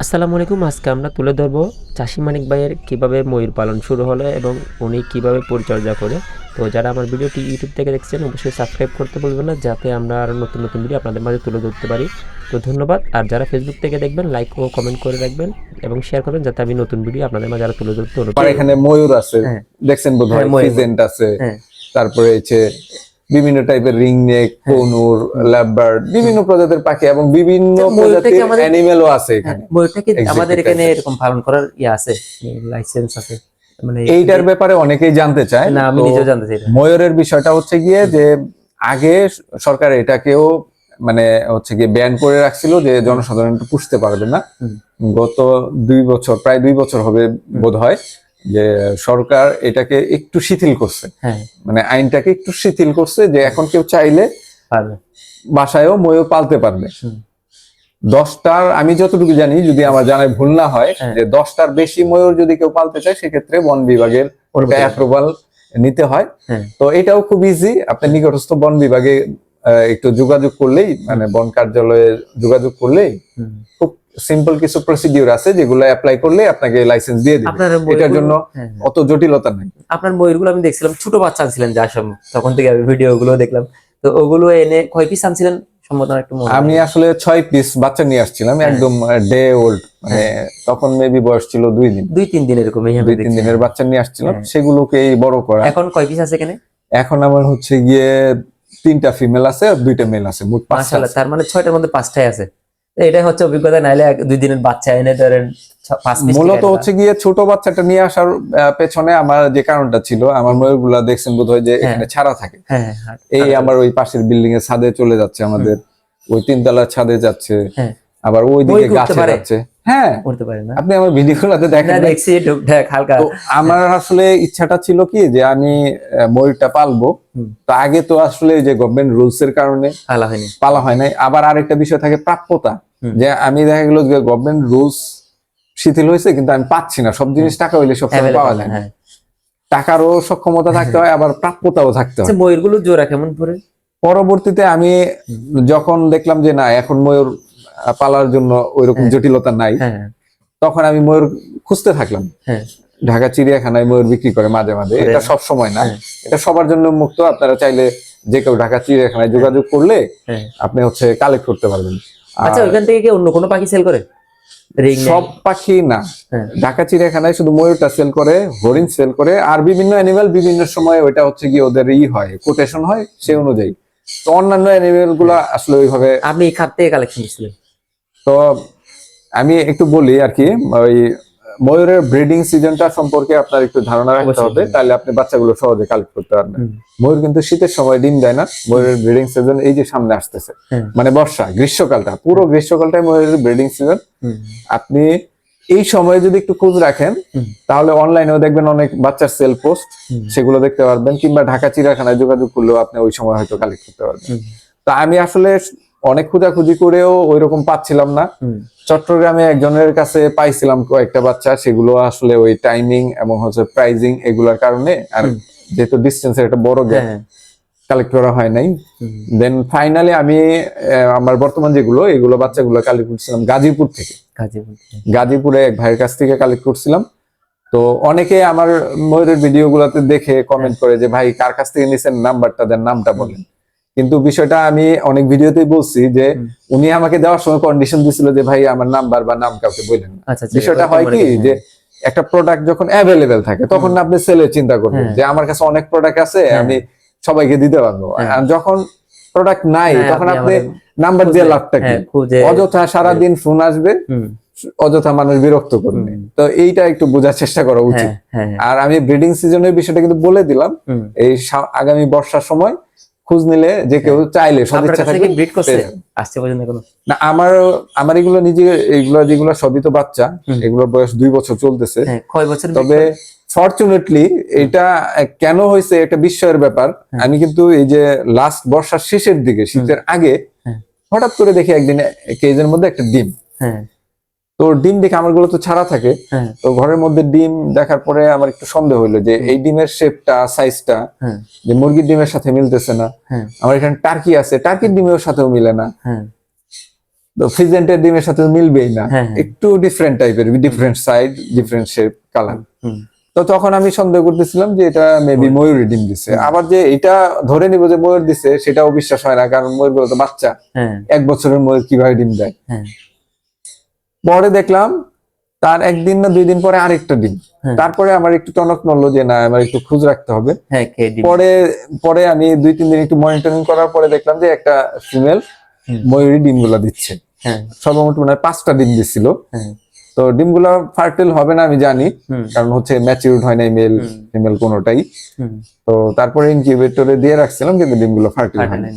আসসালামু আলাইকুম। আজকে আমরা তুলে ধরবো চাষি মানিক ভাইয়ের কীভাবে ময়ূর পালন শুরু হলো এবং উনি কিভাবে পরিচর্যা করে। তো যারা আমার ভিডিওটি ইউটিউব থেকে দেখছেন অবশ্যই সাবস্ক্রাইব করতে বলবেন না, যাতে আমরা আরও নতুন নতুন ভিডিও আপনাদের মাঝে তুলে ধরতে পারি। তো ধন্যবাদ। আর যারা ফেসবুক থেকে দেখবেন লাইক ও কমেন্ট করে রাখবেন এবং শেয়ার করবেন, যাতে আমি নতুন ভিডিও আপনাদের মাঝে আরও তুলে ধরতে অনুরোধ আর করি। এখানে ময়ূর আছে, হ্যাঁ দেখছেন বোধ হ্যাঁ, হয়, ময়ূর ময়ূর। ফিজেন্ট আছে, হ্যাঁ তারপরে হচ্ছে বিভিন্ন টাইপের রিং নেক, হ্যাঁ। কোনুর, ল্যাববার্ড, বিভিন্ন প্রজাতির পাখি এবং বিভিন্ন আচ্ছা, ময়ূরটা কি প্রজাতির আমাদের, অ্যানিমেলও আছে হ্যাঁ এখানে। ময়ূরটা কি আমাদের এক্সোটিক এখানে টাইপের। এরকম পালন করার আছে, লাইসেন্স আছে? মানে এইটার ব্যাপারে অনেকেই জানতে চায়। না, আমি তো নিজেও জানতে চাই এটা। ময়ূরের বিষয়টা হচ্ছে গিয়ে যে আগে সরকার এটাকেও মানে হচ্ছে গিয়ে ব্যান করে রাখছিল যে জনসাধারণ এটা পুষতে পারবে না। হুম। গত 2 বছর, প্রায় 2 বছর হবে বোধ হয়, যে সরকার এটাকে একটু শিথিল করছে, হ্যাঁ মানে আইনটাকে একটু শিথিল করছে যে এখন কেউ চাইলে পারবে। বাসায়ও ময়ূর পালতে পারবে। 10টার, আমি যতটুকু জানি, যদি আমার জানায় ভুল না হয়, হ্যাঁ। যে 10টার বেশি ময়ূর যদি কেউ পালতে চায় সেক্ষেত্রে বন বিভাগের অনুমতি লাগে। অ্যাপ্রুভাল নিতে হয়। হ্যাঁ তো এটাও খুব ইজি, আপনি নিকটস্থ বন বিভাগে একটু যোগাযোগ করলেই, মানে বন কার্যালয়ে যোগাযোগ করলেই হুম। খুব সিম্পল কিছু প্রসিডিউর আছে যেগুলো অ্যাপ্লাই করলে আপনাকে লাইসেন্স দিয়ে দিবে। আপনার এটার ময়ূরগুলো, জন্য হ্যাঁ হ্যাঁ। অত জটিলতা নাই। আপনার ময়ূরগুলো আমি দেখছিলাম ছোট বাচ্চা আনছিলেন যার সময়, তখন থেকে আমি ভিডিও গুলো দেখলাম। তো ওগুলো এনে কয় পিস আনছিলেন সম্ভবত একটু মনে আমি নেই। আসলে 6 পিস বাচ্চা নিয়ে আসছিলাম, হ্যাঁ। একদম ডে ওল্ড, মানে তখন মেবি বয়স ছিল 2 দিন, 2-3 দিন এরকম আমি 2-3 দেখছি। দিনের বাচ্চা নিয়ে আসছিলাম, হ্যাঁ। সেগুলোকেই বড় করা। এখন কয় পিস আছে এখানে? এখন আমার হচ্ছে গিয়ে 3টা ফিমেল আছে আর 2টা মেল আছে, মোট 5টা মাশাআল্লাহ, আছে। তার মানে 6টার মধ্যে 5টাই আছে। তো এটাই হচ্ছে অভিজ্ঞতা, নাইলে 2 দিনের বাচ্চা এনে ধরেন 5 পিস। মূলত হচ্ছে গিয়ে ছোট বাচ্চাটা নিয়ে আসার পেছনে আমার যে কারণটা ছিল, আমার ময়ূরগুলা দেখছেন বোধহয় যে এখানে ছাড়া থাকে। হ্যাঁ হ্যাঁ। এই আমার ওই পাশের বিল্ডিং এর ছাদে চলে যাচ্ছে, আমাদের ওই 3তলার ছাদে যাচ্ছে, হ্যাঁ। আবার ওইদিকে ময়ূর উঠতে গাছে পারে? যাচ্ছে। হ্যাঁ, করতে পারে না? আপনি আমার ভিডিওগুলোতে না, দেখেন নাই? দেখছি টুকটাক হালকা। তো আমার আসলে ইচ্ছাটা ছিল কি, যে আমি ময়ূরটা পালবো। তো আগে তো আসলে যে গভর্নমেন্ট রুলস এর কারণে পালা হয়নি। পালা হয় নাই। আবার আরেকটা বিষয় থাকে প্রাপ্যতা, যে আমি দেখা গেল যে গভর্নমেন্ট রুলস শিথিল হয়েছে কিন্তু আমি পাচ্ছি না। সব জিনিস টাকা হইলে সব সময় পাওয়া যায় না। হ্যাঁ। টাকারও সক্ষমতা থাকতে হয়, আবার প্রাপ্যতাও থাকতে আচ্ছা, হয়। ময়ূরগুলো জোড়া কেমন পড়ে? পরবর্তীতে আমি যখন দেখলাম যে না, এখন ময়ূর পালার জন্য ওইরকম জটিলতা নাই, হ্যাঁ তখন আমি ময়ূর খুঁজতে থাকলাম। হ্যাঁ। ঢাকা চিড়িয়াখানায় ময়ূর বিক্রি করে মাঝে মাঝে, এটা সব সময় না, এটা সবার জন্য মুক্ত। আপনারা চাইলে যে কেউ ঢাকা চিড়িয়াখানায় যোগাযোগ করলে আপনি হচ্ছে কালেক্ট করতে পারবেন। আচ্ছা, ওইখান থেকে কি অন্য কোনো পাখি সেল করে? সব পাখি না, ঢাকা চিড়িয়াখানায় শুধু ময়ূরটা সেল করে, হরিণ সেল করে, আর বিভিন্ন অ্যানিমেল বিভিন্ন সময় ওইটা হচ্ছে কি ওদের হয়, কোটেশন হয় সেই অনুযায়ী। তো অন্যান্য অ্যানিমেল গুলা আসলে ওইভাবে। আপনি খাত থেকে কালেকশন করছিলেন? তো আমি একটু বলি আর কি, ওই ময়ূরের ব্রিডিং সিজনটা সম্পর্কে আপনার একটু ধারণা রাখতে হবে, তাহলে আপনি বাচ্চাগুলো সহজে কালেক্ট করতে পারবেন। ময়ূর কিন্তু শীতের সময় ডিম দেয় না। ময়ূরের ব্রিডিং সিজন এই যে সামনে আসতেছে, মানে বর্ষা, গ্রীষ্মকালটা, পুরো গ্রীষ্মকালটাই ময়ূরের ব্রিডিং সিজন। আপনি এই সময়ে যদি একটু খোঁজ রাখেন, তাহলে অনলাইনেও দেখবেন অনেক বাচ্চার সেল পোস্ট, সেগুলো দেখতে পারবেন, কিংবা ঢাকা চিড়িয়াখানায় যোগাযোগ করলেও আপনি ওই সময় হয়তো কালেক্ট করতে পারবেন। তা আমি আসলে অনেক খোঁজাখুঁজি করেও ওইরকম পাচ্ছিলাম না। চট্টগ্রামে একজনের কাছে পাইছিলাম কয়েকটা বাচ্চা, সেগুলো আসলে ওই টাইমিং এবং হচ্ছে প্রাইজিং এগুলোর কারণে, আর যেহেতু ডিস্টেন্সের একটা বড় গ্যাপ, কালেক্ট করা হয় নাই। দেন ফাইনালি আমি আমার বর্তমান যেগুলো, এগুলো বাচ্চাগুলো কালেক্ট করছিলাম গাজীপুর থেকে। গাজীপুরে এক ভাইয়ের কাছ থেকে কালেক্ট করছিলাম। তো অনেকে আমার ময়ূরের ভিডিও গুলাতে দেখে কমেন্ট করে যে ভাই কার কাছ থেকে নিছেন, নাম্বারটা দেন, নামটা বলেন। কিন্তু বিষয়টা আমি অনেক ভিডিওতেই বলছি যে উনি আমাকে দেওয়ার সময় কন্ডিশন দিছিল যে ভাই আমার নাম্বার বা নাম কাউকে বললেন না। বিষয়টা হয় কি, যে একটা প্রোডাক্ট যখন অ্যাভেলেবেল থাকে তখন আপনি সেলের চিন্তা করবেন যে আমার কাছে অনেক প্রোডাক্ট আছে, আমি সবাইকে দিতে পারবো। আর যখন প্রোডাক্ট নাই তখন আপনি নাম্বার দিয়ে লাভটা কি? অযথা সারাদিন ফোন আসবে, অযথা মানুষ বিরক্ত করবে। তো এইটা একটু বোঝার চেষ্টা করা উচিত। আর আমি ব্রিডিং সিজনের বিষয়টা কিন্তু বলে দিলাম, এই আগামী বর্ষার সময় খোঁজ নিলে যে কেউ চাইলে সদিচ্ছা থাকলে ব্রিড করতে আসছে পর্যন্ত কোনো না। আমার এগুলো নিজে, এগুলো যেগুলো সবই তো বাচ্চা, এগুলোর বয়স 2 বছর চলতেছে। কয় বছর? তবে ফরচুনেটলি এটা কেন হয়েছে একটা বিস্ময়ের ব্যাপার। আমি কিন্তু এই যে লাস্ট বর্ষার শেষের দিকে, শীতের আগে হঠাৎ করে দেখি একদিন কেজের মধ্যে একটা ডিম। তো ডিম দেখে আমার গুলো তো ছাড়া থাকে, তো ঘরের মধ্যে ডিম দেখার পরে আমার একটু সন্দেহ হইলো যে এই ডিমের শেপটা, সাইজটা যে মুরগির ডিমের সাথে মিলতেছে না। আমার এখানে টার্কি আছে, টার্কির ডিমের সাথেও মিলে না। তো ফিজেন্টের ডিমের সাথে মিলবেই না, হ্যাঁ, হ্যাঁ। একটু ডিফারেন্ট টাইপের, different size, different shape, colour. হুম, তো তখন আমি সন্দেহ করতেছিলাম যে এটা মেবি ময়ূরী ডিম দিছে। আবার যে এটা ধরে নিব যে ময়ূর দিছে সেটাও বিশ্বাস হয় না, কারণ ময়ূরগুলো তো বাচ্চা, হ্যাঁ, 1 বছরের ময়ূর কিভাবে ডিম দেয়। হ্যাঁ, পরে দেখলাম তার 1 দিন না 2 দিন পরে আরেকটা ডিম। হ্যাঁ। তারপরে আমার একটু টনক নড়লো যে না, আমার একটু খোঁজ রাখতে হবে। হ্যাঁ, খেয়ে দিন। পরে পরে আমি 2-3 দিন একটু মনিটরিং করার পরে দেখলাম যে একটা ফিমেল হুম। ময়ূরী ডিমগুলা দিচ্ছে। হ্যাঁ, সর্বমোট মনে হয় 5টা ডিম দিচ্ছিল। হ্যাঁ, তো ডিমগুলা ফার্টাইল হবে না আমি জানি, হুম, কারণ হচ্ছে ম্যাচিউরড হয় নাই মেল ফিমেল কোনোটাই। হুম। তো তারপরে ইনকিউবেটরে দিয়ে রাখছিলাম, কিন্তু ডিমগুলো ফার্টাইল হয় না।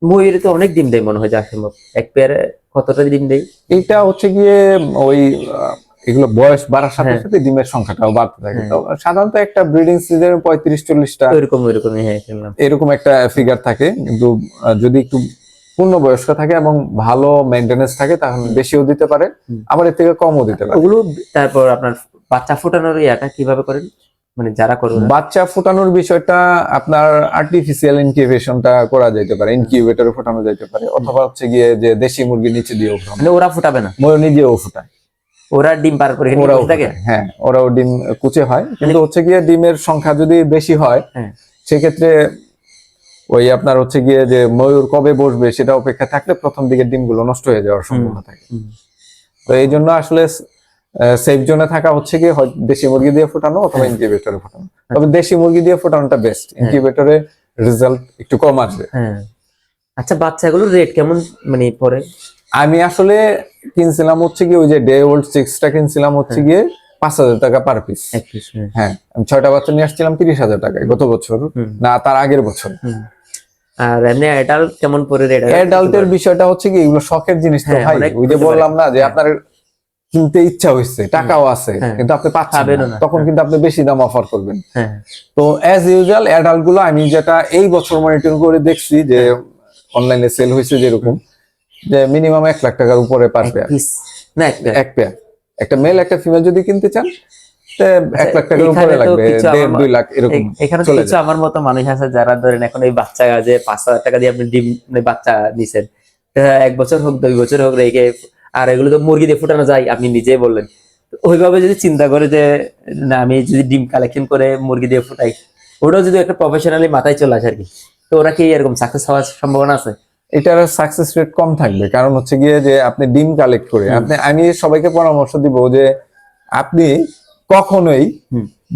ময়ূরে তো অনেক ডিম দেয় মনে হয়, যা সম্ভব এক পেয়ারে কতটা ডিম দেয়? এটা হচ্ছে গিয়ে ওই এগুলো বয়স বাড়ার সাথে হ্যাঁ। সাথে ডিমের সংখ্যাটাও বাড়তে থাকে। হ্যাঁ। তো সাধারণত একটা ব্রিডিং সিজনে 35-40টা ওইরকমই, হ্যাঁ, শুনলাম। এরকম একটা ফিগার থাকে, কিন্তু যদি একটু পূর্ণবয়স্ক থাকে এবং ভালো মেইনটেনেন্স থাকে তাহলে বেশিও দিতে পারে, আবার এর থেকে কমও দিতে পারে। ওগুলো তারপর আপনার বাচ্চা ফোটানোর ইয়াটা কিভাবে করেন, মানে যারা করবে? বাচ্চা ফোটানোর বিষয়টা আপনার আর্টিফিশিয়াল ইনকিউবেশনটা করা যেতে পারে, ইনকিউবেটরে ফোটানো যেতে পারে, অথবা হচ্ছে গিয়ে যে দেশি মুরগি নিচে দিয়েও ফোটানো। মানে ওরা ফোটাবে না, ময়ূর নিজেও ফোটায়, ওরা ডিম পার করে এখানে ওরাও বসে থাকে? ফোটায়। হ্যাঁ, ওরাও ডিম কুচে হয়, কিন্তু হচ্ছে গিয়ে ডিমের সংখ্যা যদি বেশি হয় হ্যাঁ, সেক্ষেত্রে ওই আপনার হচ্ছে গিয়ে যে ময়ূর কবে বসবে সেটা অপেক্ষা থাকলে প্রথম দিকের ডিমগুলো নষ্ট হয়ে যাওয়ার সম্ভাবনা থাকে। হুম। তো এই জন্য আসলে সেফ জোনে থাকা হচ্ছে গিয়ে হয় দেশি মুরগি দিয়ে ফোটানো অথবা ইনকিউবেটরে ফোটানো। তবে দেশি মুরগি দিয়ে ফোটানোটা বেস্ট, ইনকিউবেটরে রেজাল্ট একটু কম আসবে। হ্যাঁ। আচ্ছা, বাচ্চাগুলোর রেট কেমন মানে পরে? আমি আসলে কিনছিলাম হচ্ছে গিয়ে ওই যে ডে ওল্ড 6টা কিনছিলাম হচ্ছে গিয়ে 5,000 টাকা পার পিস। এক পিস? হ্যাঁ, আমি 6টা বাচ্চা নিয়ে আসছিলাম 30,000 টাকায় গত বছর, না তার আগের বছর। আর এমনি অ্যাডাল্ট কেমন পরে রেট? অ্যাডাল্টের বিষয়টা হচ্ছে কি, এগুলো শখের জিনিস তো হ্যাঁ, ভাই, অনেক ওই যে হতে বললাম পারে। না যে আপনার কিনতে ইচ্ছা হচ্ছে, টাকাও আছে, হ্যাঁ। কিন্তু আপনি পাচ্ছেন পাবেনও না, না। তখন কিন্তু আপনি বেশি দাম অফার করবেন। হ্যাঁ, তো অ্যাজ ইউজুয়াল অ্যাডাল্ট গুলো আমি যেটা এই বছর মনিটর করে দেখছি যে অনলাইনে সেল হয়েছে যেরকম, যে মিনিমাম 1 লাখ টাকার উপরে পার এক পেয়ার। পিস না এক পেয়ার? এক পেয়ার, একটা মেল একটা ফিমেল যদি কিনতে চান 1 লাখ টাকার উপরে এখানে তো লাগবে, কিছু 1.5-2 লাখ এরকম এখানে তো চলে কিছু যায়। আমার মতো মানুষ আছে যারা ধরেন এখন এই বাচ্চা যে 5,000 টাকা দিয়ে আপনি ডিম মানে বাচ্চা নিছেন, 1 বছর হোক 2 বছর হোক রেখে, আর এগুলো তো মুরগি দিয়ে ফুটানো যায়, আপনি নিজেই বললেন। তো ওইভাবে যদি চিন্তা করে যে না আমি যদি ডিম কালেকশন করে মুরগি দিয়ে ফুটাই, ওটাও যদি একটা প্রফেশনালি মাথায় চলে আসে আর কি, তো ওরা কি এরকম সাকসেস হওয়ার সম্ভাবনা আছে? এটার সাকসেস রেট কম থাকবে, কারণ হচ্ছে গিয়ে যে আপনি ডিম কালেক্ট করে আমি সবাইকে পরামর্শ দিব যে আপনি কখনোই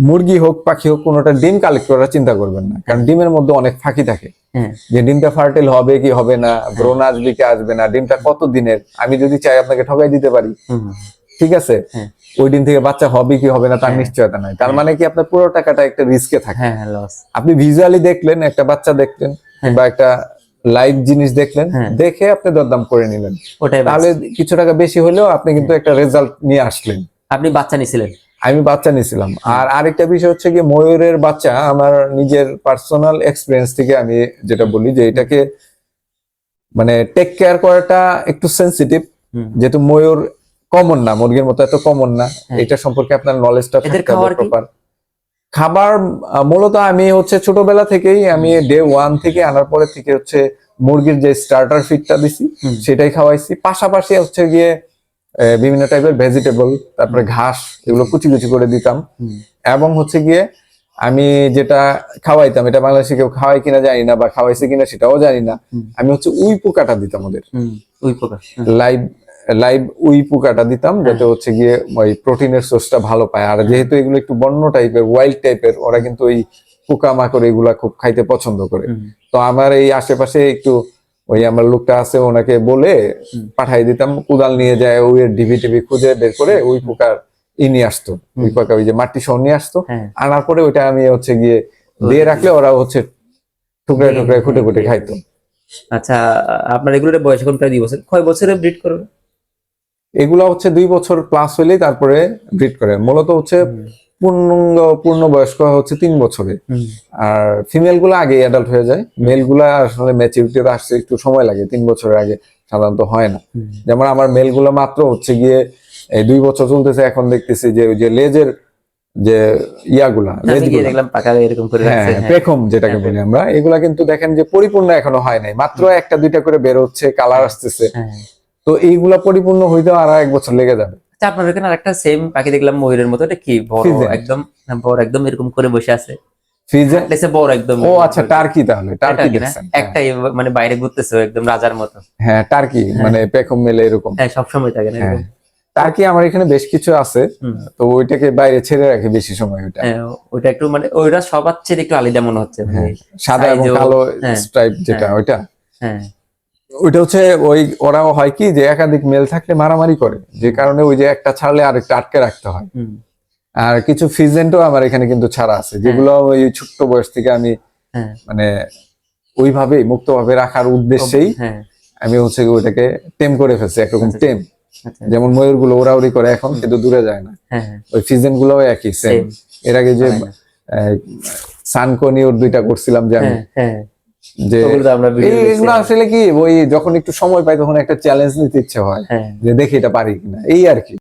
মুরগি হোক পাখি হোক কোনোটা ডিম কালেক্ট করার চিন্তা করবেন না, কারণ ডিমের মধ্যে অনেক ফাঁকি থাকে। হ্যাঁ, যে ডিমটা ফার্টাইল হবে কি হবে না, ব্রণ আসবে কি আসবে না, ডিমটা কত দিনের, আমি যদি চাই আপনাকে ঠকাই দিতে পারি, ঠিক আছে, ওই ডিম থেকে বাচ্চা হবে কি হবে না তার নিশ্চয়তা নাই। তার মানে কি আপনার পুরো টাকাটা একটা রিস্কে থাকে। হ্যাঁ, লস। আপনি ভিজুয়ালি দেখলেন, একটা বাচ্চা দেখলেন বা একটা লাইভ জিনিস দেখলেন, দেখে আপনি দরদাম করে নিলেন, ওটাই তাহলে কিছু টাকা বেশি হলেও আপনি কিন্তু একটা রেজাল্ট নিয়ে আসলেন। আপনি বাচ্চা নিছিলেন? আমি বাচ্চা নিয়েছিলাম। আর আরেকটা বিষয় হচ্ছে কি, ময়ূরের বাচ্চা আমার নিজের পার্সোনাল এক্সপিরিয়েন্স থেকে আমি যেটা বলি যে এটাকে মানে টেক কেয়ার করাটা একটু সেন্সিটিভ, যেহেতু ময়ূর কমন না, মুরগির মতো এত কমন না, এটা সম্পর্কে আপনার নলেজটা থাকতে হবে প্রপার। খাবার মূলত আমি হচ্ছে ছোটবেলা থেকেই আমি ডে 1 থেকে আনার পরে থেকে হচ্ছে মুরগির যে স্টার্টার ফিডটা দিছি সেটাই খাওয়াইছি, পাশাপাশি হচ্ছে গিয়ে বিভিন্ন টাইপের ভেজিটেবল, তারপরে ঘাস, এগুলো কুচি কুচি করে দিতাম। এবং হচ্ছে গিয়ে আমি যেটা খাওয়াইতাম, এটা বাংলাদেশে কেউ খাওয়াই কিনা জানি না, বা খাওয়াইছে কিনা সেটাও জানি না, আমি হচ্ছে উই পোকাটা দিতাম ওদের, উই পোকা, লাইভ উই পোকাটা দিতাম, যাতে হচ্ছে গিয়ে ওই প্রোটিনের সোর্সটা ভালো পায়। আর যেহেতু এগুলো একটু বন্য টাইপের, ওয়াইল্ড টাইপের, ওরা কিন্তু ওই পোকা মাকড় এগুলা খুব খাইতে পছন্দ করে। তো আমার এই আশেপাশে একটু ওই আমার লোকটা আছে, ওনাকে বলে পাঠাই দিতাম, কোদাল নিয়ে যায় ওই ঢিবি টিভি খুঁজে বের করে ওই পোকার নিয়ে আসতো, ওই পোকা ওই যে মাটি সহ নিয়ে আসতো, আনার পরে ওইটা আমি হচ্ছে গিয়ে দিয়ে রাখলে ওরা হচ্ছে টুকরায় টুকরায় খুঁটে খুঁটে খাইতো। আচ্ছা, আপনার এগুলোর বয়স এখন প্রায় 2 বছর, কয় বছরে ব্রিড করবে? এগুলো হচ্ছে 2 বছর প্লাস হইলেই তারপরে ব্রিড করে। মূলত হচ্ছে পূর্ণ বয়স্ক হচ্ছে 3 বছরে, আর ফিমেল গুলো আগে অ্যাডাল্ট হয়ে যায়, মেল গুলা আসলে ম্যাচুরিটিতে আসতে একটু সময় লাগে, 3 বছরের আগে সাধারণত হয় না। যেমন আমার মেল গুলো মাত্র হচ্ছে গিয়ে এই 2 বছর চলতেছে, এখন দেখতেছি যে ওই যে লেজের যে ইয়াগুলা, দেখলাম পাকা এরকম করে রাখছে, পেখম যেটাকে বলি আমরা, এগুলা কিন্তু দেখেন যে পরিপূর্ণ এখনো হয় নাই, মাত্র 1-2টা করে বের হচ্ছে, কালার আসতেছে। তো এইগুলা পরিপূর্ণ হইতে আর 1 বছর লেগে যাবে। আচ্ছা, আপনার এখানে আরেকটা সেম পাখি দেখলাম ময়ূরের মতো, এটা কি বড় Pheasant। একদম? হ্যাঁ, বড় একদম এরকম করে বসে আছে, ফিজেন্ট, এসে বড় একদম। ও আচ্ছা টার্কি, তাহলে টার্কি টার্কি না? দেখছেন? একটাই মানে বাইরে ঘুরতেছে একদম রাজার মতো। হ্যাঁ টার্কি মানে পেখম মেলে এরকম। হ্যাঁ, সবসময় থাকে না হ্যাঁ এরকম? টার্কি আমার এখানে বেশ কিছু আছে, হুম। তো ওইটাকে বাইরে ছেড়ে রাখে বেশি সময়। ওইটা হ্যাঁ, ওইটা একটু মানে ওইটা সবার চেয়ে একটু আলাদা মনে হচ্ছে, মানে হ্যাঁ, সাদা এবং size ও- কালো হ্যাঁ, স্ট্রাইপ যেটা, হ্যাঁ। ওইটা হ্যাঁ, ওইটা হচ্ছে ওই ওরাও হয় কি যে একাধিক মেল থাকলে মারামারি করে, যে কারণে ওই যে একটা ছাড়লে আরেকটা আটকে রাখতে হয়। হুম, আর কিছু ফিজেন্টও আমার এখানে কিন্তু ছাড়া আছে, যেগুলো ওই ছোট্ট বয়স থেকে আমি হ্যাঁ, মানে ওইভাবেই মুক্তভাবে রাখার উদ্দেশ্যেই হ্যাঁ, আমি হচ্ছে ওইটাকে টেম করে ফেলছি, একরকম আচ্ছা, টেম। আচ্ছা, যেমন ময়ূর গুলো ওড়াউড়ি করে এখন, কিন্তু দূরে যায় না। হ্যাঁ, ওই ফিজেন্ট গুলো একই সেম। Same। এর আগে যে হয় না। সানকনি ওর 2টা করছিলাম যে আমি, হ্যাঁ, হ্যাঁ, যে ওগুলো তো আমরা ভিডিও এইগুলো আসলে কি ওই যখন একটু সময় পাই তখন একটা চ্যালেঞ্জ নিতে ইচ্ছে হয়, হ্যাঁ। যে দেখি এটা পারি কিনা, এই আর কি।